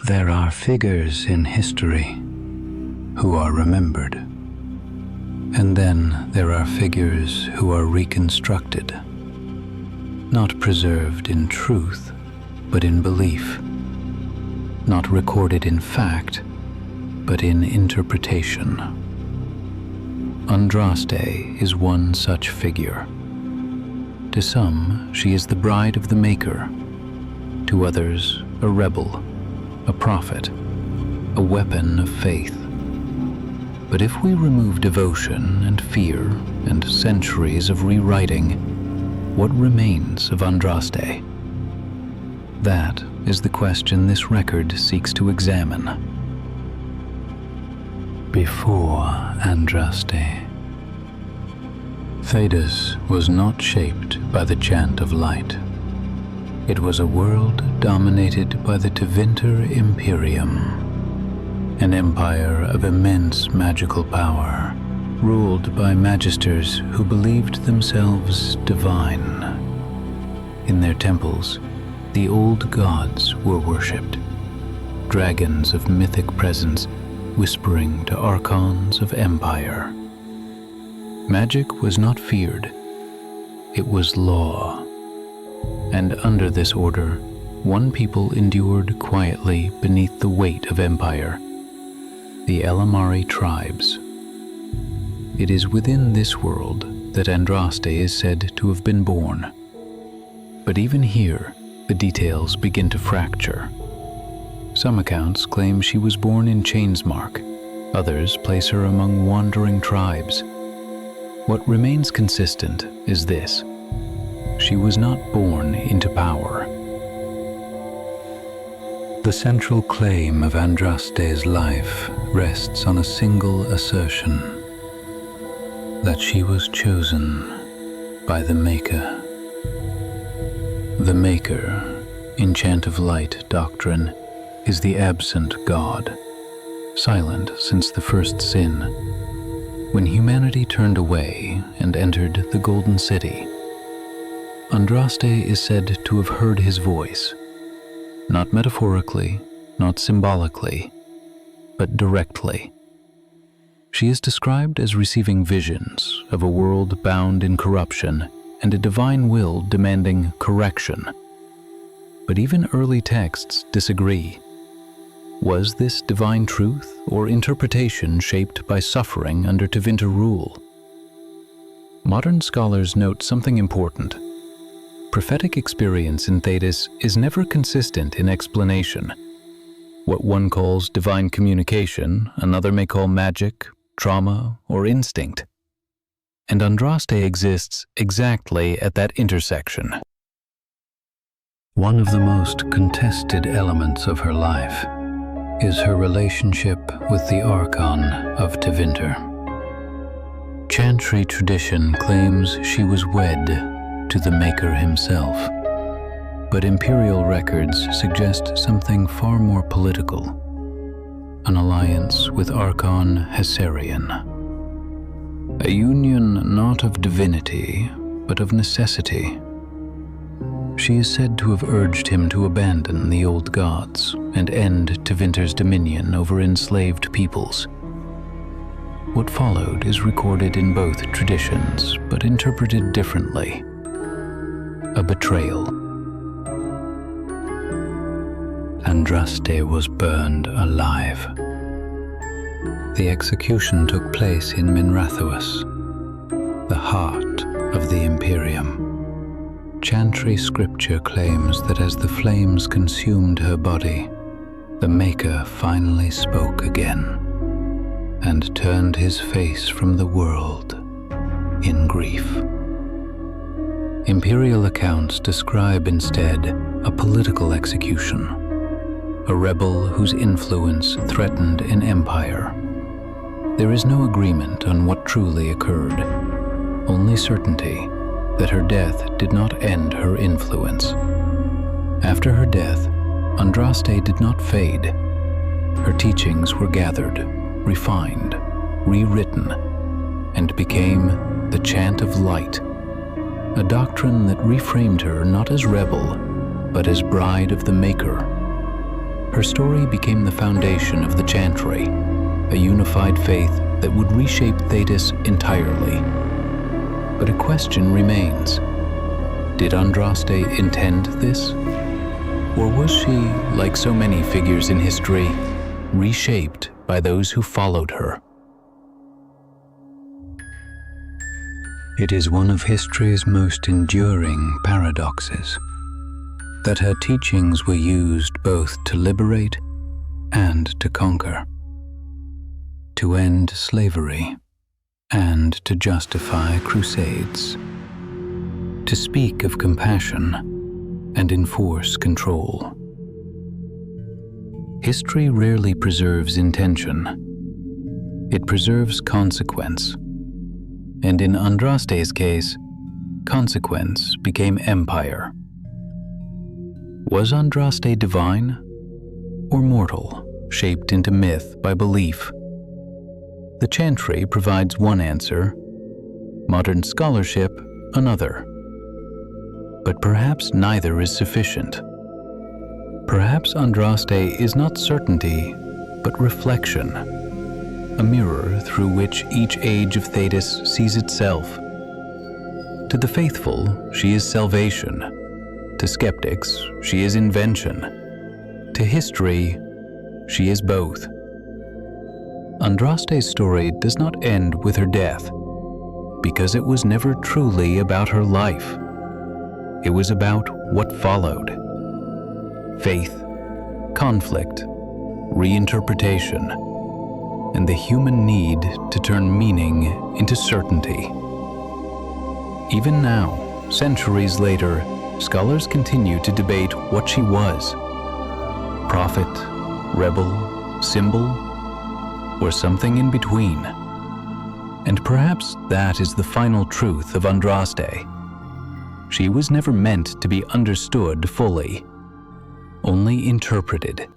There are figures in history who are remembered, and then there are figures who are reconstructed, not preserved in truth, but in belief, not recorded in fact, but in interpretation. Andraste is one such figure. To some, she is the bride of the Maker. To others, a rebel, a prophet, a weapon of faith. But if we remove devotion and fear and centuries of rewriting, what remains of Andraste? That is the question this record seeks to examine. Before Andraste, Thedas was not shaped by the chant of light. It was a world dominated by the Tevinter Imperium, an empire of immense magical power, ruled by magisters who believed themselves divine. In their temples, the old gods were worshipped, dragons of mythic presence whispering to archons of empire. Magic was not feared, it was law. And under this order, one people endured quietly beneath the weight of empire, the Elamari tribes. It is within this world that Andraste is said to have been born. But even here, the details begin to fracture. Some accounts claim she was born in Chainsmark, others place her among wandering tribes. What remains consistent is this: she was not born into power. The central claim of Andraste's life rests on a single assertion: that she was chosen by the Maker. The Maker, in Chant of Light doctrine, is the absent God, silent since the first sin, when humanity turned away and entered the Golden City. Andraste is said to have heard his voice, not metaphorically, not symbolically, but directly. She is described as receiving visions of a world bound in corruption and a divine will demanding correction. But even early texts disagree. Was this divine truth or interpretation shaped by suffering under Tevinter rule? Modern scholars note something important. Prophetic experience in Thedas is never consistent in explanation. What one calls divine communication, another may call magic, trauma, or instinct. And Andraste exists exactly at that intersection. One of the most contested elements of her life is her relationship with the Archon of Tevinter. Chantry tradition claims she was wed to the Maker himself, but imperial records suggest something far more political: an alliance with Archon Hessarian. A union not of divinity, but of necessity. She is said to have urged him to abandon the old gods and end Tevinter's dominion over enslaved peoples. What followed is recorded in both traditions, but interpreted differently. A betrayal. Andraste was burned alive. The execution took place in Minrathuis, the heart of the Imperium. Chantry scripture claims that as the flames consumed her body, the Maker finally spoke again and turned his face from the world in grief. Imperial accounts describe instead a political execution, a rebel whose influence threatened an empire. There is no agreement on what truly occurred, only certainty that her death did not end her influence. After her death, Andraste did not fade. Her teachings were gathered, refined, rewritten, and became the Chant of Light, a doctrine that reframed her not as rebel, but as bride of the Maker. Her story became the foundation of the Chantry, a unified faith that would reshape Thedas entirely. But a question remains. Did Andraste intend this? Or was she, like so many figures in history, reshaped by those who followed her? It is one of history's most enduring paradoxes that her teachings were used both to liberate and to conquer, to end slavery and to justify crusades, to speak of compassion and enforce control. History rarely preserves intention. It preserves consequence. And in Andraste's case, consequence became empire. Was Andraste divine or mortal, shaped into myth by belief? The Chantry provides one answer, modern scholarship another. But perhaps neither is sufficient. Perhaps Andraste is not certainty, but reflection, a mirror through which each age of Thedas sees itself. To the faithful, she is salvation. To skeptics, she is invention. To history, she is both. Andraste's story does not end with her death, because it was never truly about her life. It was about what followed. Faith, conflict, reinterpretation, and the human need to turn meaning into certainty. Even now, centuries later, scholars continue to debate what she was. Prophet, rebel, symbol, or something in between. And perhaps that is the final truth of Andraste. She was never meant to be understood fully, only interpreted.